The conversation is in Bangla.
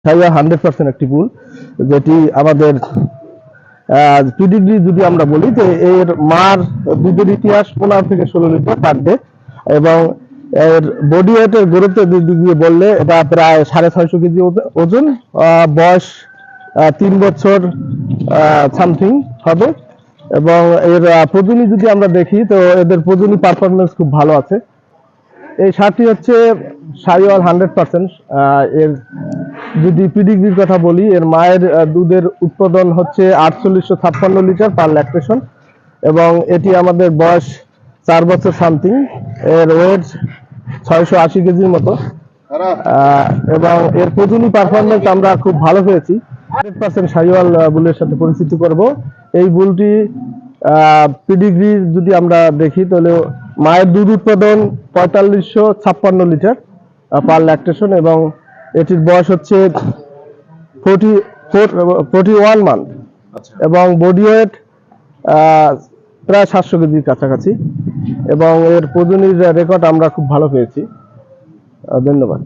100% একটি বুল, যেটি আমাদের পিডিগ্রি যদি আমরা বলি যে এর মার দুধের ইতিহাস 15 থেকে 16 লিটার পার ডে, এবং এর বডি ওয়েটের গুরুত্বের দিক দিয়ে বললে এটা প্রায় 650 কেজি ওজন, বয়স 3 বছর সামথিং হবে। এবং এর প্রজনন যদি আমরা দেখি তো এদের প্রজনন পারফরমেন্স খুব ভালো আছে। এই সারটি হচ্ছে সাইওয়াল 100%। এর যদি পিডিগ্রির কথা বলি, এর মায়ের দুধের উৎপাদন হচ্ছে 4856 লিটার পার ল্যাকটেশন, এবং এটি আমাদের বয়স 4 বছর সামথিং। এর ওয়েট 680 কেজির মতো, এবং এর প্রজনন পারফরমেন্স আমরা খুব ভালো পেয়েছি। 100% সাইওয়াল বুলের সাথে পরিচিত করব। এই বুলটি পিডিগ্রি যদি আমরা দেখি তাহলে মায়ের দুধ উৎপাদন 4556 লিটার পার ল্যাকটেশন, এবং এটির বয়স হচ্ছে 41 মান্থ, এবং বডি ওয়েট প্রায় 700 কেজির কাছাকাছি, এবং এর প্রজননের রেকর্ড আমরা খুব ভালো পেয়েছি। ধন্যবাদ।